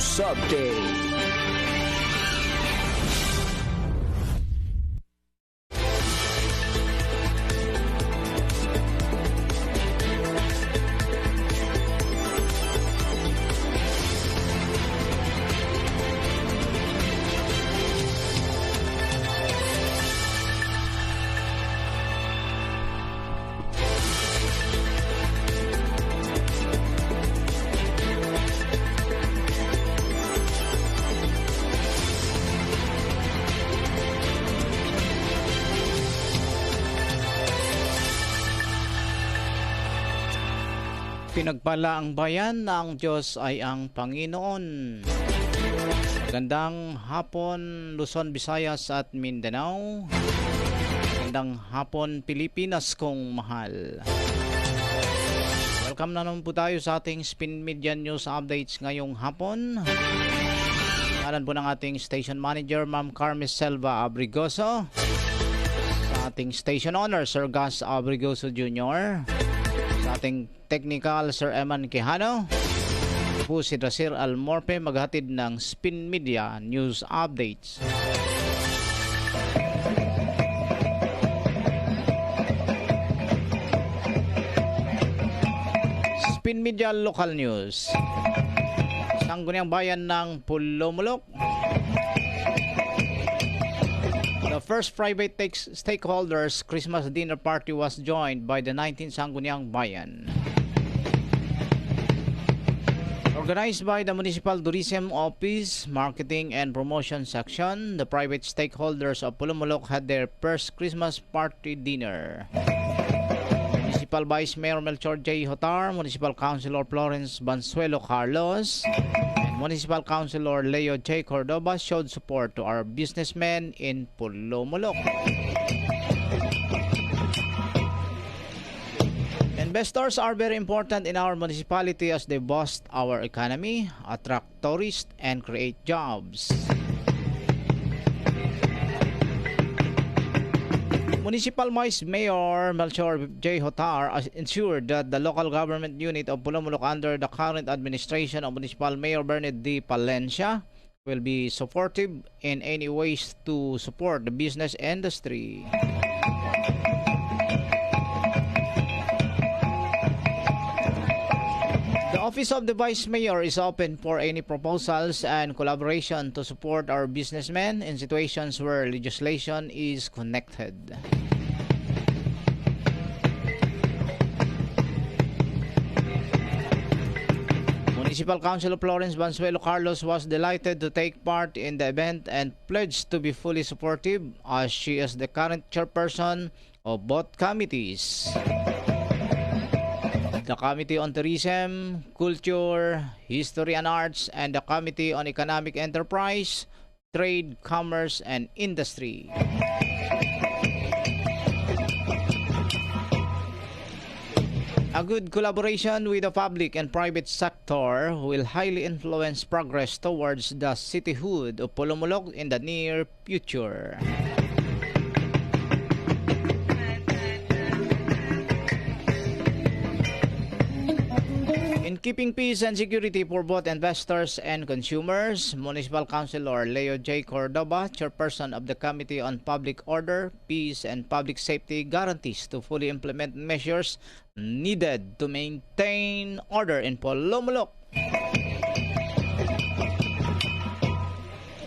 News Update. Pinagpala ang bayan na ang Diyos ay ang Panginoon. Magandang hapon Luzon, Visayas at Mindanao. Magandang hapon Pilipinas kong mahal. Welcome na naman po tayo sa ating Spin Media News Updates ngayong hapon. Ngalan po ng ating station manager, Ma'am Carmen Selva Abrigoso. Sa ating station owner, Sir Gus Abrigoso Jr. Sa ating technical, Sir Eman Quijano. Po si Rasir Almorpe maghatid ng Spin Media News Updates. Spin Media Local News. Sangguniang bayan ng Polomolok. The first private stakeholders Christmas dinner party was joined by the 19th Sangguniang Bayan. Organized by the Municipal Tourism Office, Marketing and Promotion Section, the private stakeholders of Polomolok had their first Christmas party dinner. Municipal Vice Mayor Melchor J. Hotar, Municipal Councilor Florence Bansuelo Carlos, and Municipal Councilor Leo J. Cordova showed support to our businessmen in Polomolok. Investors are very important in our municipality as they boost our economy, attract tourists, and create jobs. Municipal Vice Mayor Melchor J. Hotar ensured that the local government unit of Polomolok under the current administration of Municipal Mayor Bernard D. Palencia will be supportive in any ways to support the business industry. The Office of the Vice Mayor is open for any proposals and collaboration to support our businessmen in situations where legislation is connected. Municipal Councilor Florence Bansuelo Carlos was delighted to take part in the event and pledged to be fully supportive as she is the current chairperson of both committees. The Committee on Tourism, Culture, History and Arts, and the Committee on Economic Enterprise, Trade, Commerce, and Industry. A good collaboration with the public and private sector will highly influence progress towards the cityhood of Polomolok in the near future. In keeping peace and security for both investors and consumers, Municipal Councilor Leo J. Cordova, chairperson of the Committee on Public Order, Peace, and Public Safety, guarantees to fully implement measures needed to maintain order in Polomolok.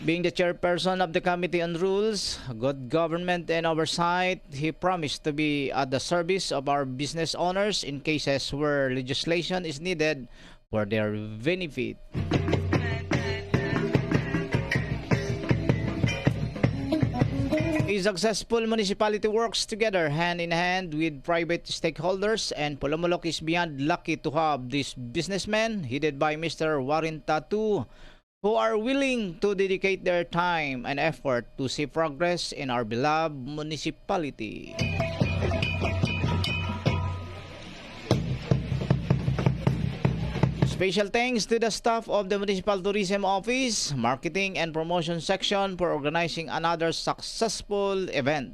Being the chairperson of the Committee on Rules, Good Government and Oversight, he promised to be at the service of our business owners in cases where legislation is needed for their benefit. A successful municipality works together hand in hand with private stakeholders, and Polomolok is beyond lucky to have these businessmen, headed by Mr. Warren Tatu, who are willing to dedicate their time and effort to see progress in our beloved municipality. Special thanks to the staff of the Municipal Tourism Office, Marketing and Promotion Section for organizing another successful event.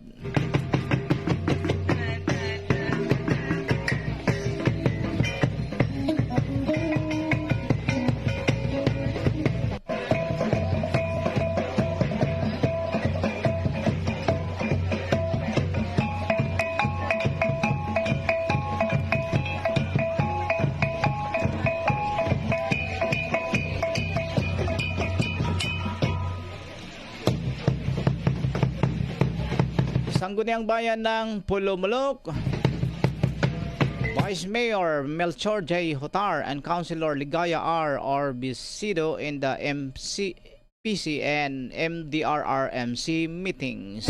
Sangguniang Bayan ng Polomolok, Vice Mayor Melchor J. Hotar and Councilor Ligaya R. Orbisido in the MCPC and MDRRMC meetings.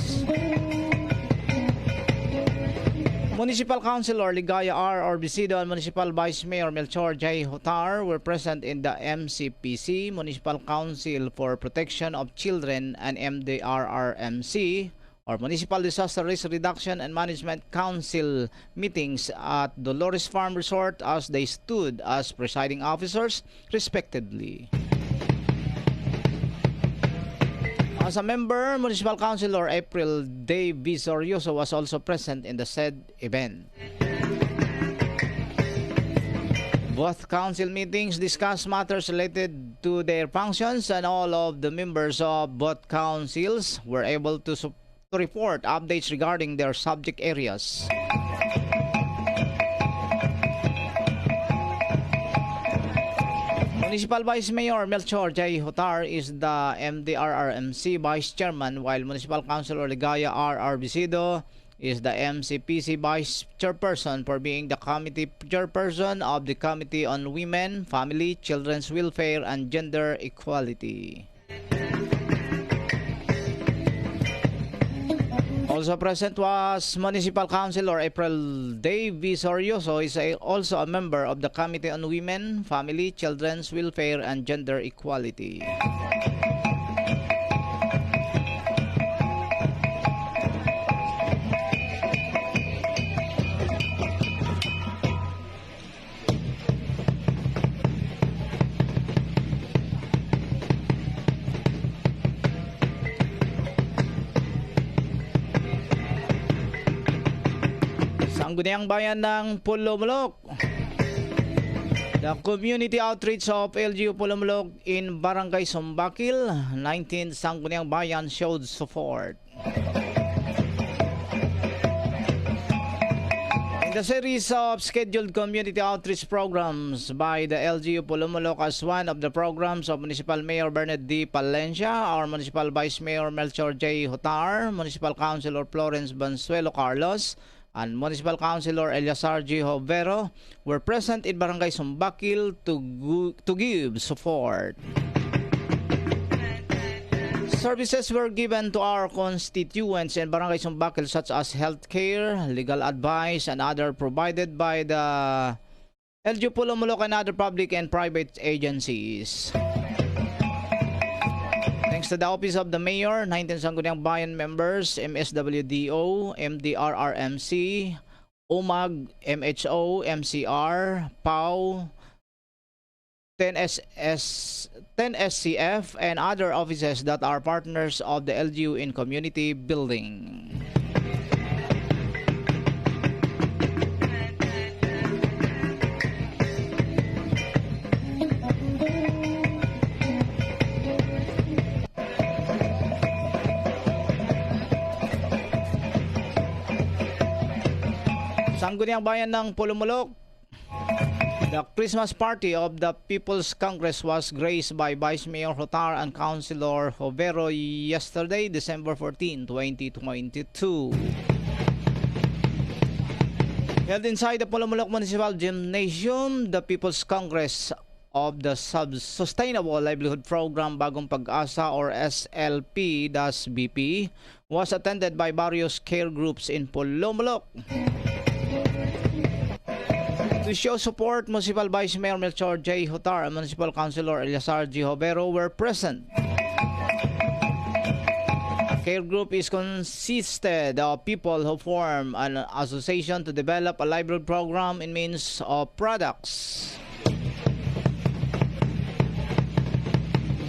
Municipal Councilor Ligaya R. Orbisido and Municipal Vice Mayor Melchor J. Hotar were present in the MCPC, Municipal Council for Protection of Children, and MDRRMC, or Municipal Disaster Risk Reduction and Management Council meetings at Dolores Farm Resort as they stood as presiding officers, respectively. As a member, Municipal Councilor April Day Visorioso was also present in the said event. Both council meetings discussed matters related to their functions, and all of the members of both councils were able to report updates regarding their subject areas. Municipal Vice Mayor Melchor J. Hotar is the MDRRMC Vice Chairman, while Municipal Councilor Ligaya R. Arbisido is the MCPC Vice Chairperson for being the Committee Chairperson of the Committee on Women, Family, Children's Welfare, and Gender Equality. Also present was Municipal Councilor April Day Visorioso, is also a member of the Committee on Women, Family, Children's Welfare, and Gender Equality. Sangguniang Bayan ng Polomolok. The community outreach of LGU Polomolok in Barangay Sumbakil, 19th Sangguniang Bayan showed support. In the series of scheduled community outreach programs by the LGU Polomolok, as one of the programs of Municipal Mayor Bernard D. Palencia, our Municipal Vice Mayor Melchor J. Hotar, Municipal Councilor Florence Bansuelo Carlos, and Municipal Councilor Eliasar G. Hovero were present in Barangay Sumbakil to give support. Services were given to our constituents in Barangay Sumbakil, such as healthcare, legal advice, and other provided by the LGU Polomolok and other public and private agencies. Thanks to the Office of the Mayor, 19 Sangguniang Bayan members, MSWDO, MDRRMC, UMAG, MHO, MCR, PAW, 10SCF, and other offices that are partners of the LGU in community building. Sangguniang Bayan ng Polomolok. The Christmas party of the People's Congress was graced by Vice Mayor Hotar and Councilor Hovero yesterday, December 14, 2022. Held inside the Polomolok Municipal Gymnasium, the People's Congress of the Sustainable Livelihood Program Bagong Pag-asa, or SLP-BP, was attended by various care groups in Polomolok. To show support, Municipal Vice Mayor Melchor J. Hotar and Municipal Councilor Eliasar G. Hovero were present. A care group is consisted of people who form an association to develop a livelihood program in means of products.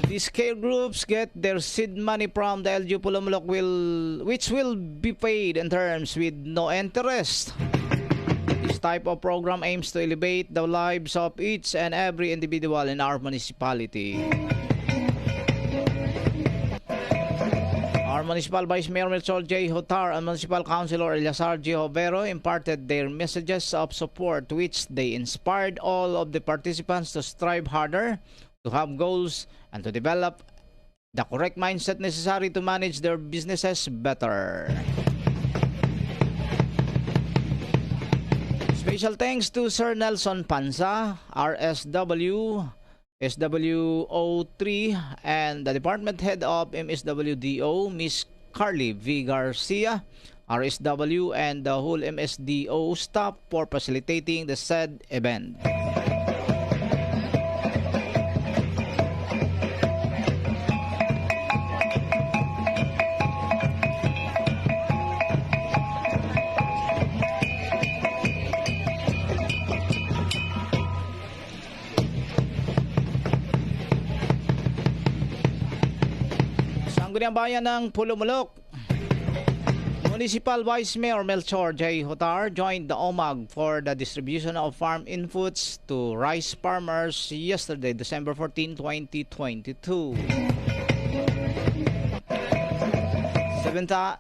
These care groups get their seed money from the LGU Polomolok, which will be paid in terms with no interest. This type of program aims to elevate the lives of each and every individual in our municipality. Our Municipal Vice Mayor Melchor J. Hotar and Municipal Councilor Eliasar G. Hovero imparted their messages of support, which they inspired all of the participants to strive harder, to have goals, and to develop the correct mindset necessary to manage their businesses better. Special thanks to Sir Nelson Panza, RSW, SWO3, and the Department Head of MSWDO, Miss Carly V. Garcia, RSW, and the whole MSDO staff for facilitating the said event. Sangguniang Bayan ng Polomolok, Municipal Vice Mayor Melchor J. Hotar joined the OMAG for the distribution of farm inputs to rice farmers yesterday, December 14, 2022.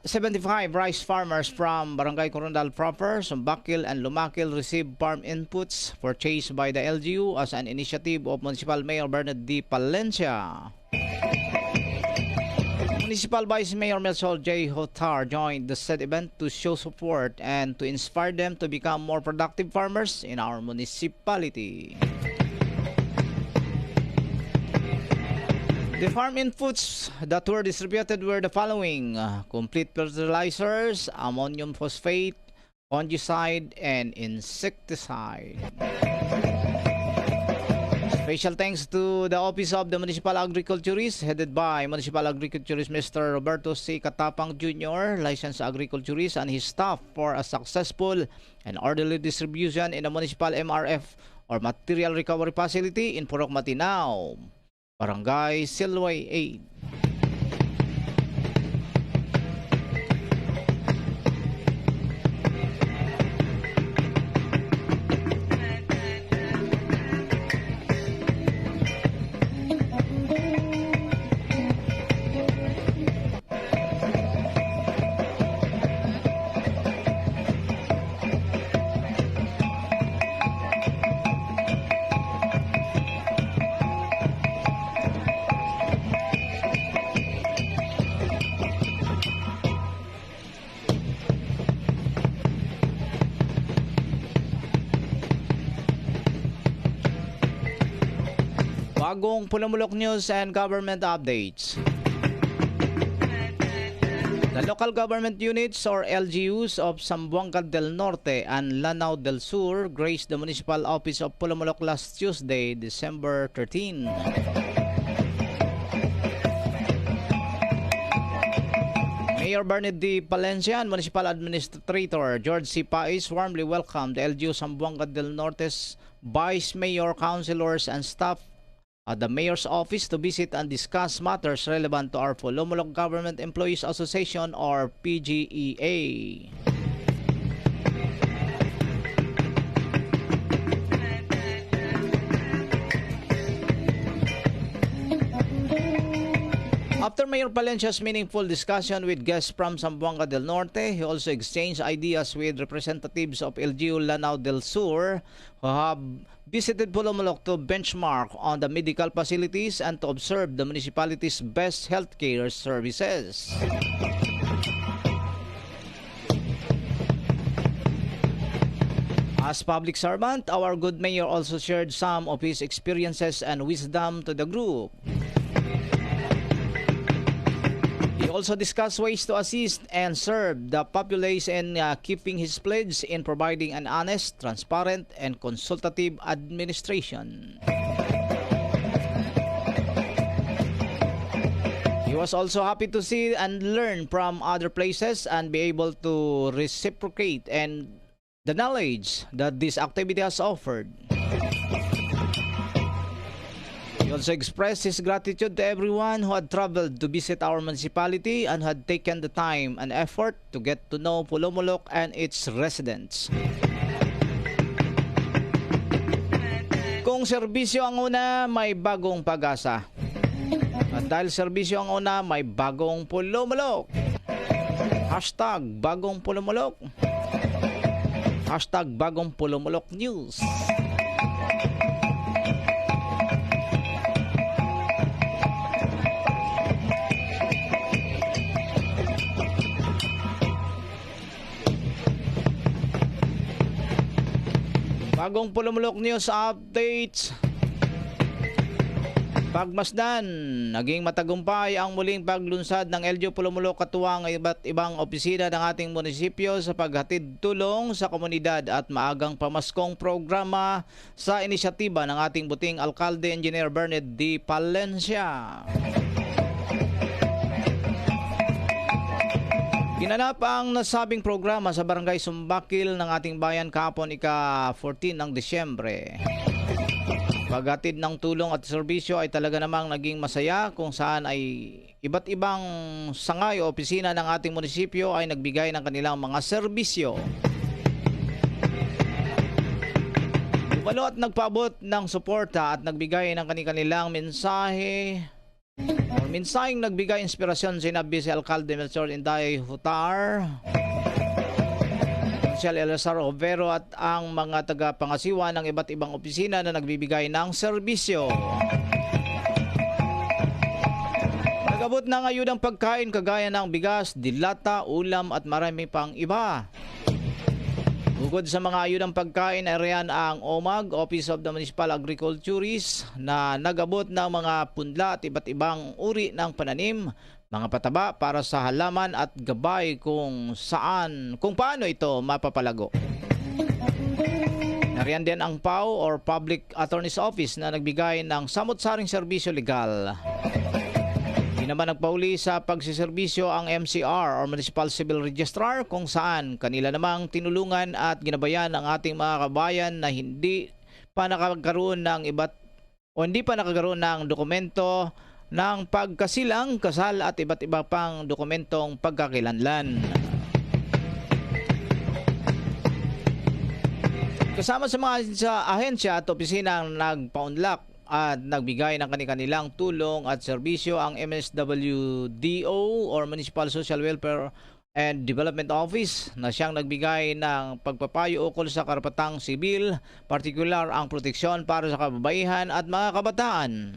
75 rice farmers from Barangay Corondal proper, Sumbakil, and Lumakil received farm inputs purchased by the LGU as an initiative of Municipal Mayor Bernard D. Palencia. Municipal Vice Mayor Melchor J. Hotar joined the said event to show support and to inspire them to become more productive farmers in our municipality. The farm inputs that were distributed were the following: complete fertilizers, ammonium phosphate, fungicide, and insecticide. Special thanks to the Office of the Municipal Agriculturist, headed by Municipal Agriculturist Mr. Roberto C. Katapang Jr., licensed agriculturist, and his staff for a successful and orderly distribution in the Municipal MRF or Material Recovery Facility in Purok Matinao, Barangay Silway 8. Bagong Polomolok News and Government Updates. The local government units or LGUs of Zamboanga del Norte and Lanao del Sur graced the municipal office of Polomolok last Tuesday, December 13. Mayor Bernard D. Palencia and Municipal Administrator George C. Pais warmly welcomed the LGU Zamboanga del Norte's Vice Mayor, Councilors, and staff at the Mayor's Office to visit and discuss matters relevant to our Polomolok Government Employees Association or PGEA. After Mayor Palencia's meaningful discussion with guests from Zamboanga del Norte, he also exchanged ideas with representatives of LGU Lanao del Sur who have visited Polomolok to benchmark on the medical facilities and to observe the municipality's best healthcare services. As public servant, our good mayor also shared some of his experiences and wisdom to the group. He also discussed ways to assist and serve the population in keeping his pledge in providing an honest, transparent, and consultative administration. He was also happy to see and learn from other places and be able to reciprocate and the knowledge that this activity has offered. He also expressed his gratitude to everyone who had traveled to visit our municipality and had taken the time and effort to get to know Polomolok and its residents. Kung serbisyo ang una, may bagong pag-asa. At dahil serbisyo ang una, may bagong Polomolok. Hashtag bagong Polomolok. Hashtag bagong Polomolok News. Bagong Polomolok News Updates. Pagmasdan, naging matagumpay ang muling paglunsad ng LGU Polomolok katuwang iba't ibang opisina ng ating munisipyo sa paghatid tulong sa komunidad at maagang pamaskong programa sa inisyatiba ng ating buting Alkalde Engineer Bernard D. Palencia. Ginanap ang nasabing programa sa Barangay Sumbakil ng ating bayan kahapon ika-14 ng Disyembre. Paghatid ng tulong at serbisyo ay talaga namang naging masaya kung saan ay iba't ibang sangay o opisina ng ating munisipyo ay nagbigay ng kanilang mga serbisyo. Bumalo at nagpaabot ng suporta at nagbigay ng kanilang mensahe o mensaheng nagbigay inspirasyon si Vice Alcalde Melchor Inday Hutar, Elazar Overo at ang mga taga-pangasiwa ng iba't ibang opisina na nagbibigay ng serbisyo. Nagabot ng ayudang pagkain kagaya ng bigas, dilata, ulam at marami pang iba. Bukod sa mga ayudang pagkain ay riyan ang OMAG, Office of the Municipal Agriculturist, na nagabot ng mga punla at iba't ibang uri ng pananim, mga pataba para sa halaman at gabay kung paano ito mapapalago. Nariyan din ang PAO or Public Attorney's Office na nagbigay ng samot-saring serbisyo legal. Di naman nagpauli sa pagsiservisyo ang MCR or Municipal Civil Registrar kung saan kanila namang tinulungan at ginabayan ang ating mga kabayan na hindi pa nakakaroon ng dokumento ng pagkasilang, kasal at iba't iba pang dokumentong pagkakilanlan. Kasama sa mga ahensya at opisina ang nagpaunlak at nagbigay ng kanilang tulong at serbisyo ang MSWDO or Municipal Social Welfare and Development Office na siyang nagbigay ng pagpapayo ukol sa karapatang sibil, partikular ang proteksyon para sa kababaihan at mga kabataan.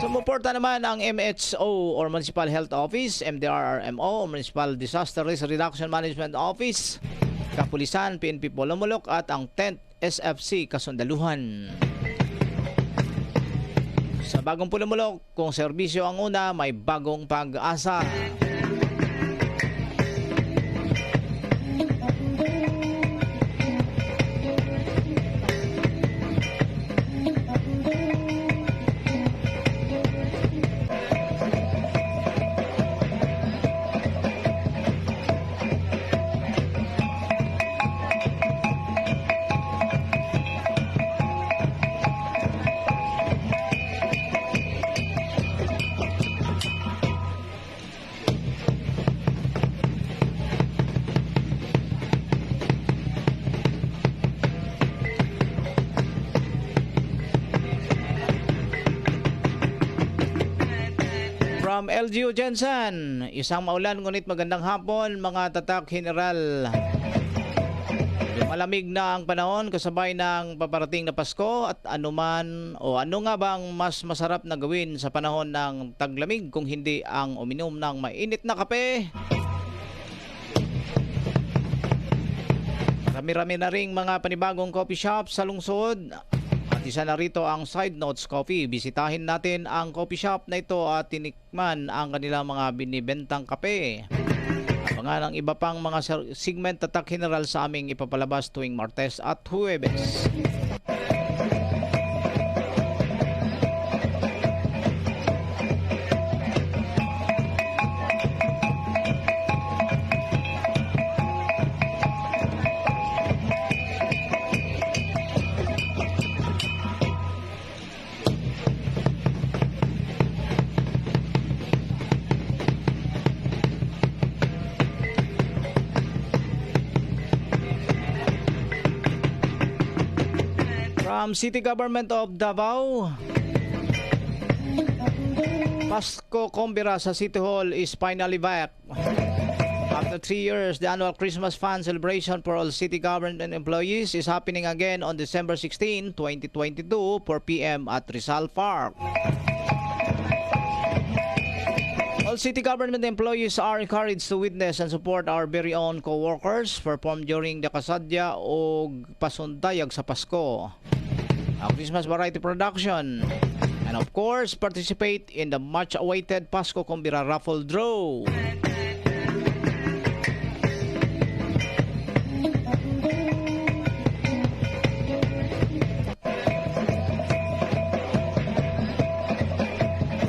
Sumuporta naman ang MHO or Municipal Health Office, MDRRMO or Municipal Disaster Risk Reduction Management Office, Kapulisan, PNP Polomolok at ang 10th SFC Kasundaluhan. Sa bagong Polomolok, kung serbisyo ang una, may bagong pag-asa. From LGU Jensen, isang maulan ngunit magandang hapon mga tatak general. Malamig na ang panahon kasabay ng paparating na Pasko at ano nga bang mas masarap na gawin sa panahon ng taglamig kung hindi ang uminom ng mainit na kape. Rami-rami na ring mga panibagong coffee shop sa lungsod. At isa na rito ang Side Notes Coffee. Bisitahin natin ang coffee shop na ito at tinikman ang kanilang mga binibentang kape. Abangan ang iba pang mga segment tatak general sa aming ipapalabas tuwing Martes at Huwebes. From City Government of Davao, Pasko Kumbira sa City Hall is finally back. After 3 years, the annual Christmas Fun celebration for all city government and employees is happening again on December 16, 2022, 4 p.m. at Rizal Park. All city government employees are encouraged to witness and support our very own co-workers perform during the kasadya o pasundayag sa Pasko, ang Christmas variety production, and of course participate in the much awaited Pasko Kumbira raffle draw.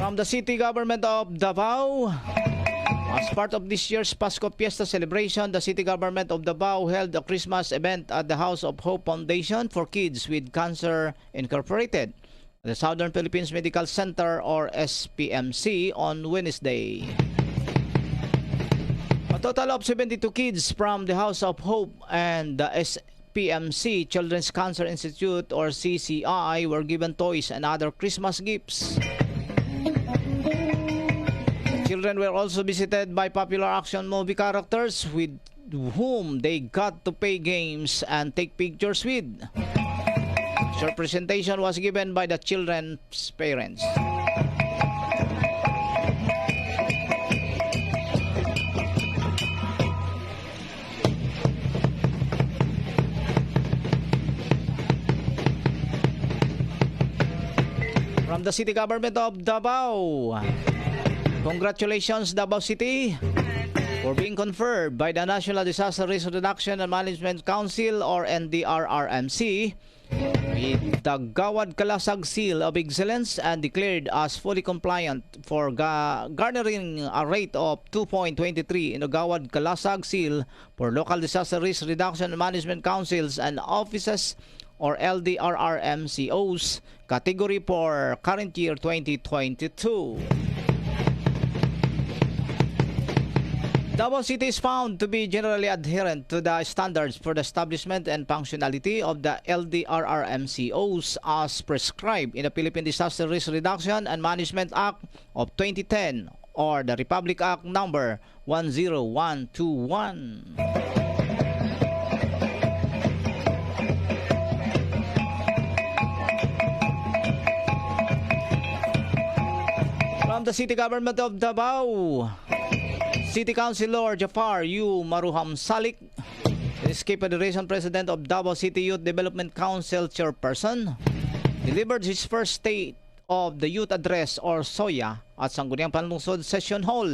From the city government of Davao, as part of this year's Pasko Fiesta celebration, the city government of Davao held a Christmas event at the House of Hope Foundation for Kids with Cancer Incorporated, the Southern Philippines Medical Center or SPMC on Wednesday. A total of 72 kids from the House of Hope and the SPMC Children's Cancer Institute or CCI were given toys and other Christmas gifts. Children were also visited by popular action movie characters with whom they got to play games and take pictures with. Short presentation was given by the children's parents. From the city government of Davao, congratulations Davao City for being conferred by the National Disaster Risk Reduction and Management Council or NDRRMC with the Gawad Kalasag Seal of Excellence and declared as fully compliant for garnering a rate of 2.23 in the Gawad Kalasag Seal for local disaster risk reduction and management councils and offices or LDRRMCOs category for current year 2022. Davao City is found to be generally adherent to the standards for the establishment and functionality of the LDRRMCOs as prescribed in the Philippine Disaster Risk Reduction and Management Act of 2010 or the Republic Act number 10121. From the city government of Davao, City Councilor Jafar U. Maruham Salik, SK Federation President of Davao City Youth Development Council Chairperson, delivered his first State of the Youth Address or SOYA at Sangguniang Panlungsod Session Hall.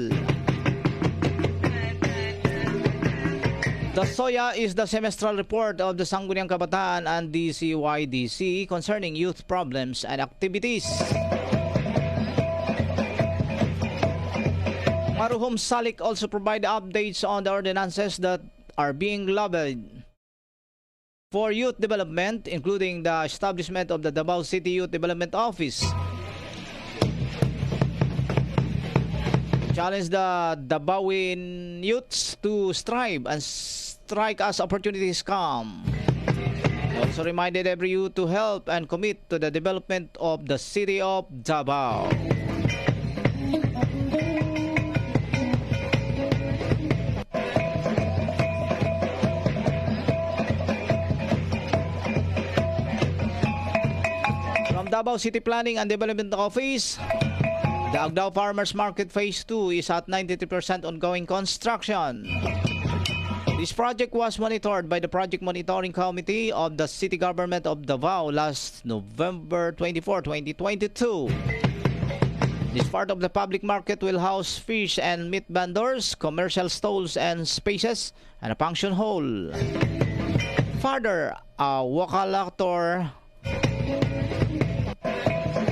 The SOYA is the semestral report of the Sangguniang Kabataan and DCYDC concerning youth problems and activities. Maruham Salik also provide updates on the ordinances that are being lobbied for youth development, including the establishment of the Davao City Youth Development Office. Challenge the Davaoin youths to strive and strike as opportunities come. He also reminded every youth to help and commit to the development of the city of Davao. Davao City Planning and Development Office, the Agdao Farmers Market Phase 2 is at 93% ongoing construction. This project was monitored by the Project Monitoring Committee of the City Government of Davao last November 24, 2022. This part of the public market will house fish and meat vendors, commercial stalls and spaces, and a function hall. Further, a wakalator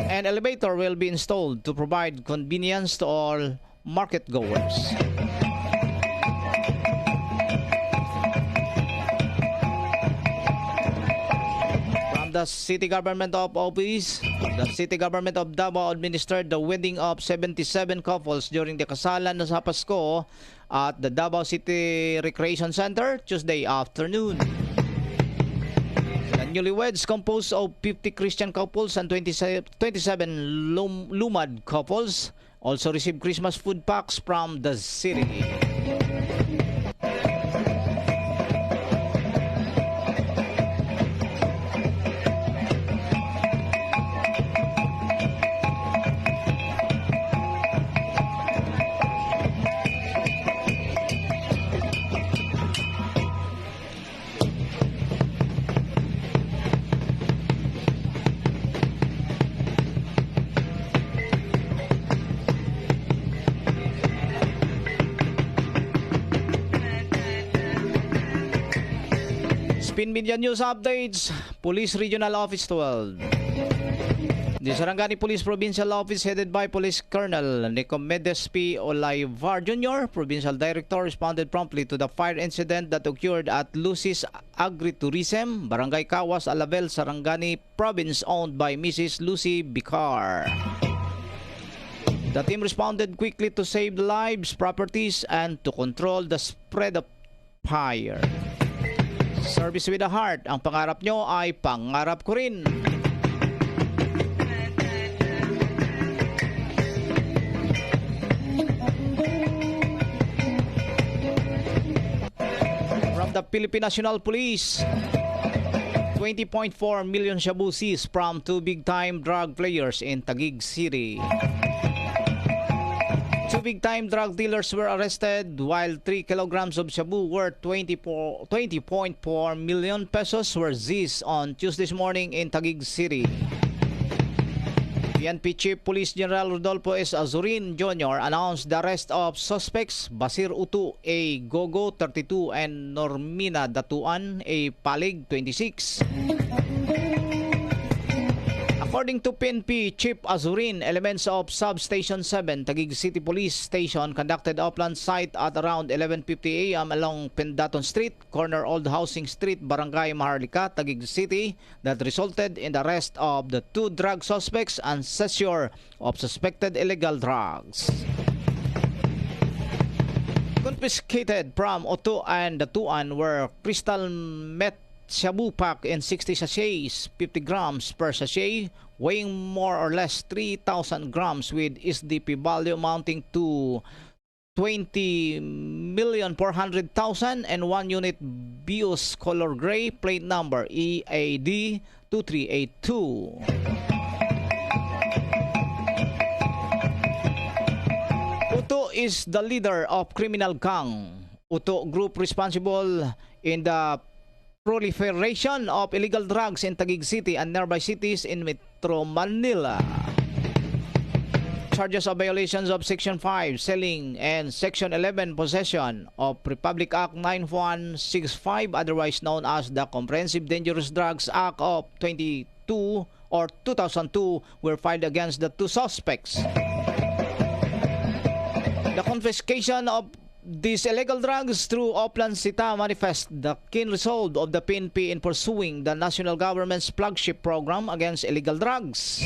and elevator will be installed to provide convenience to all market goers. From the City Government of Office, the City Government of Davao administered the wedding of 77 couples during the kasalan sa Pasko at the Davao City Recreation Center Tuesday afternoon. Newlyweds composed of 50 Christian couples and 27 Lumad couples also received Christmas food packs from the city. Spin Media News Updates, Police Regional Office 12. The Sarangani Police Provincial Office headed by Police Colonel Nicomedes P. Olaivar Jr., Provincial Director, responded promptly to the fire incident that occurred at Lucy's Agritourism, Barangay Kawas, Alabel, Sarangani Province, owned by Mrs. Lucy Bicar. The team responded quickly to save lives, properties, and to control the spread of fire. Service with a heart. Ang pangarap nyo ay pangarap ko rin. From the Philippine National Police, 20.4 million shabu seized from two big-time drug players in Taguig City. Two big-time drug dealers were arrested while 3 kilograms of shabu worth 20.4 million pesos were seized on Tuesday morning in Taguig City. PNP Chief Police General Rodolfo S. Azurin Jr. announced the arrest of suspects Basir Utu A. Gogo, 32, and Normina Datuan A. Palig, 26. According to PNP Chief Azurin, elements of Substation 7, Taguig City Police Station conducted upland site at around 11:50 a.m. along Pendaton Street, corner Old Housing Street, Barangay Maharlika, Taguig City, that resulted in the arrest of the two drug suspects and seizure of suspected illegal drugs. Confiscated from Oto and Datuan were crystal meth shabu pack in 60 sachets, 50 grams per sachet, weighing more or less 3,000 grams with SDP value amounting to 20,400,000 and 1 unit BIOS color gray, plate number EAD 2382. Uto is the leader of criminal gang. Uto group responsible in the proliferation of illegal drugs in Taguig City and nearby cities in Metro Manila. Charges of violations of Section 5, selling, and Section 11, possession of Republic Act 9165, otherwise known as the Comprehensive Dangerous Drugs Act of 2002 were filed against the two suspects. The confiscation of these illegal drugs through Oplan Sita manifest the keen resolve of the PNP in pursuing the national government's flagship program against illegal drugs.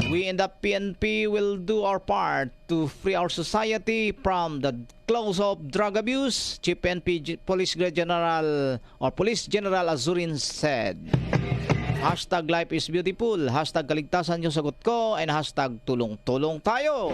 We in the PNP will do our part to free our society from the claws of drug abuse, Chief PNP Police General Azurin said. Hashtag life is beautiful, hashtag kaligtasan yung sagot ko, and hashtag tulong-tulong tayo.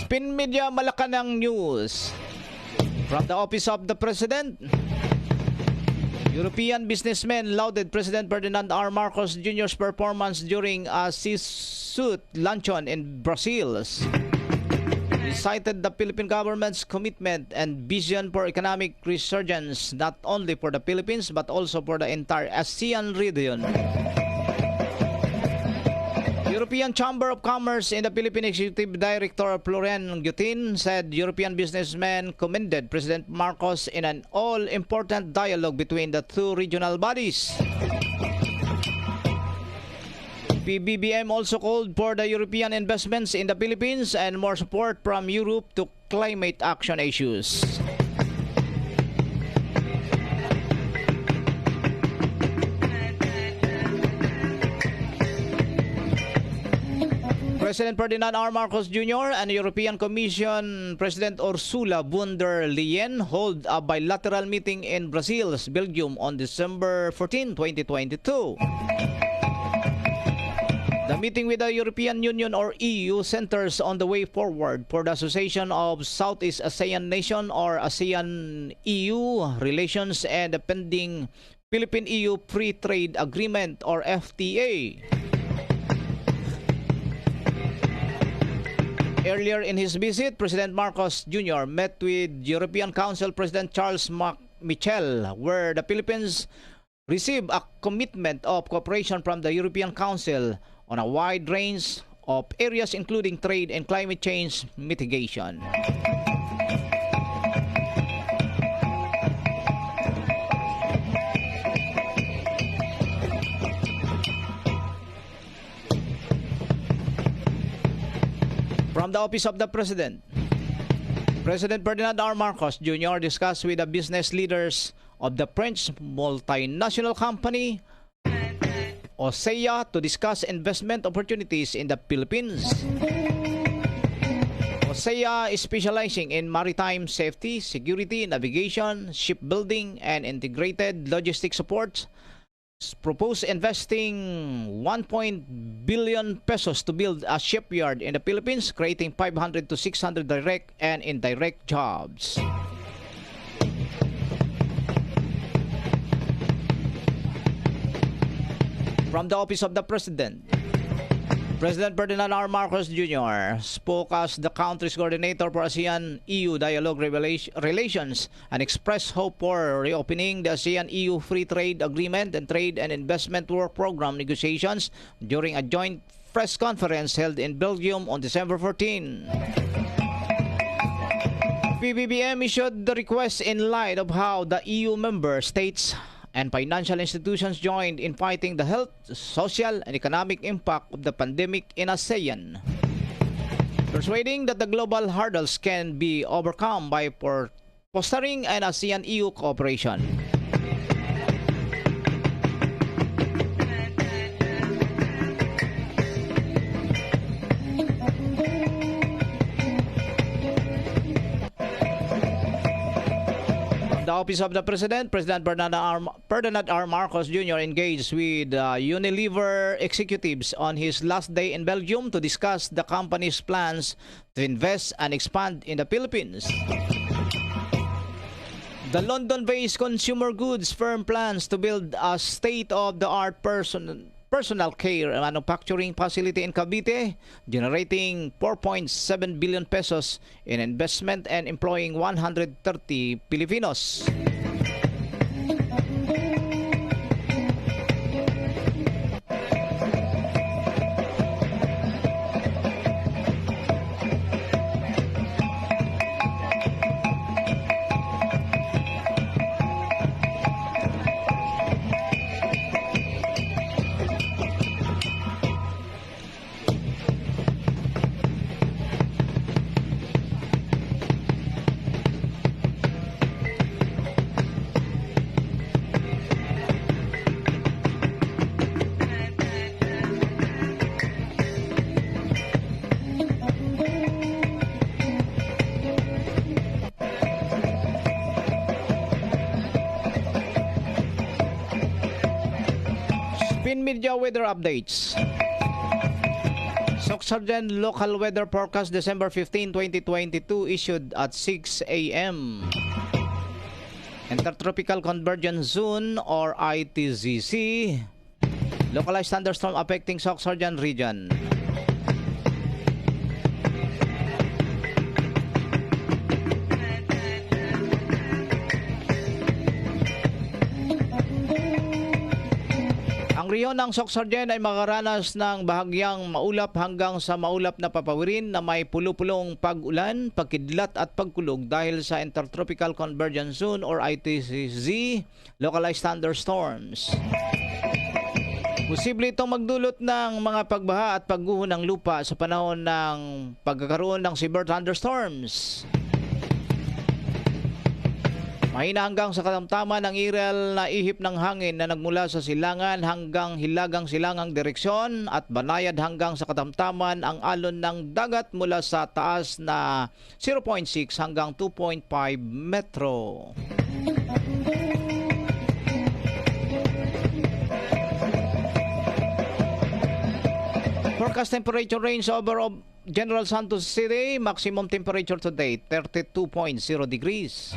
Spin Media Malacanang News. From the Office of the President, European businessmen lauded President Ferdinand R. Marcos Jr.'s performance during a C-suite luncheon in Brazil. He cited the Philippine government's commitment and vision for economic resurgence not only for the Philippines but also for the entire ASEAN region. European Chamber of Commerce in the Philippine Executive Director Florian Gutin said European businessmen commended President Marcos in an all-important dialogue between the two regional bodies. PBBM also called for the European investments in the Philippines and more support from Europe to climate action issues. President Ferdinand R. Marcos Jr. and European Commission President Ursula von der Leyen hold a bilateral meeting in Brussels, Belgium on December 14, 2022. The meeting with the European Union or EU centers on the way forward for the Association of Southeast ASEAN Nation or ASEAN-EU relations and the pending Philippine-EU Free Trade Agreement or FTA. Earlier in his visit, President Marcos Jr. met with European Council President Charles Michel, where the Philippines received a commitment of cooperation from the European Council on a wide range of areas including trade and climate change mitigation. From the Office of the President, President Ferdinand R. Marcos Jr. discussed with the business leaders of the French multinational company OSEA to discuss investment opportunities in the Philippines. OSEA is specializing in maritime safety, security, navigation, shipbuilding, and integrated logistics support. Proposed investing 1 billion pesos to build a shipyard in the Philippines, creating 500 to 600 direct and indirect jobs. From the Office of the President, President Ferdinand R. Marcos Jr. spoke as the country's coordinator for ASEAN-EU dialogue relations and expressed hope for reopening the ASEAN-EU Free Trade Agreement and Trade and Investment Work Program negotiations during a joint press conference held in Belgium on December 14. PBBM issued the request in light of how the EU member states and financial institutions joined in fighting the health, social, and economic impact of the pandemic in ASEAN, persuading that the global hurdles can be overcome by fostering an ASEAN-EU cooperation. The Office of the President, President Ferdinand R. Marcos Jr. engaged with Unilever executives on his last day in Belgium to discuss the company's plans to invest and expand in the Philippines. The London-based consumer goods firm plans to build a state-of-the-art personal care manufacturing facility in Cavite, generating 4.7 billion pesos in investment and employing 130 Filipinos. Media weather updates. Soxargen local weather forecast December 15, 2022 issued at 6 a.m. Intertropical Convergence Zone or ITZC. Localized thunderstorm affecting Soxargen region. Ang rehiyon ng Soxargen ay makaranas ng bahagyang maulap hanggang sa maulap na papawirin na may pulo-pulong pag-ulan, pagkidlat at pagkulog dahil sa Intertropical Convergence Zone or ITCZ, localized thunderstorms. Posible itong magdulot ng mga pagbaha at pagguho ng lupa sa panahon ng pagkakaroon ng severe thunderstorms. Mahina hanggang sa katamtaman ang iral na ihip ng hangin na nagmula sa silangan hanggang hilagang silangang direksyon at banayad hanggang sa katamtaman ang alon ng dagat mula sa taas na 0.6 hanggang 2.5 metro. Forecast temperature range over of General Santos City, maximum temperature today 32.0 degrees.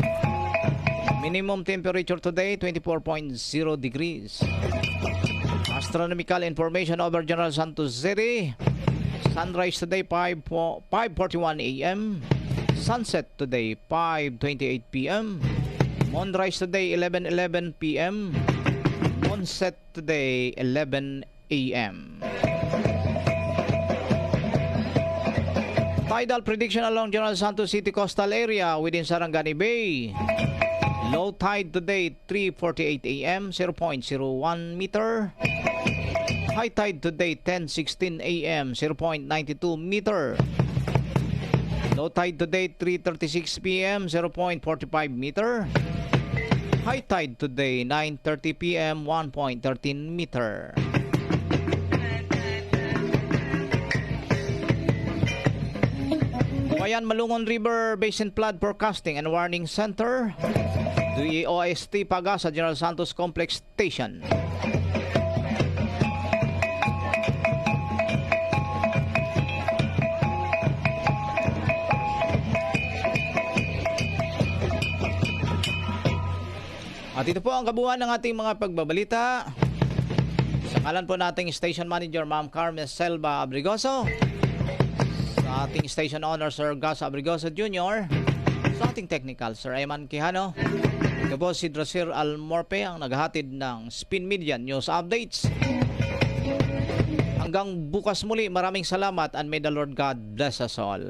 Minimum temperature today, 24.0 degrees. Astronomical information over General Santos City. Sunrise today 5:41 a.m. Sunset today 5:28 p.m. Moonrise today 11:11 p.m. Moonset today 11 a.m. Tidal prediction along General Santos City coastal area within Sarangani Bay. Low tide today 3:48 a.m. 0.01 meter. High tide today 10:16 a.m. 0.92 meter. Low tide today 3:36 p.m. 0.45 meter. High tide today 9:30 p.m. 1.13 meter. Bayan Malungon River Basin Flood Forecasting and Warning Center, DEOST Paga sa General Santos Complex Station. At ito po ang kabuuan ng ating mga pagbabalita. Sa ngalan po nating Station Manager Ma'am Carmen Selva Abrigoso, sa ating Station Owner Sir Gus Abrigoso Jr., sa ating Technical Sir Eman Quijano, ito po si Drasir Almorpe ang naghahatid ng Spin Media News Updates. Hanggang bukas muli, maraming salamat and may the Lord God bless us all.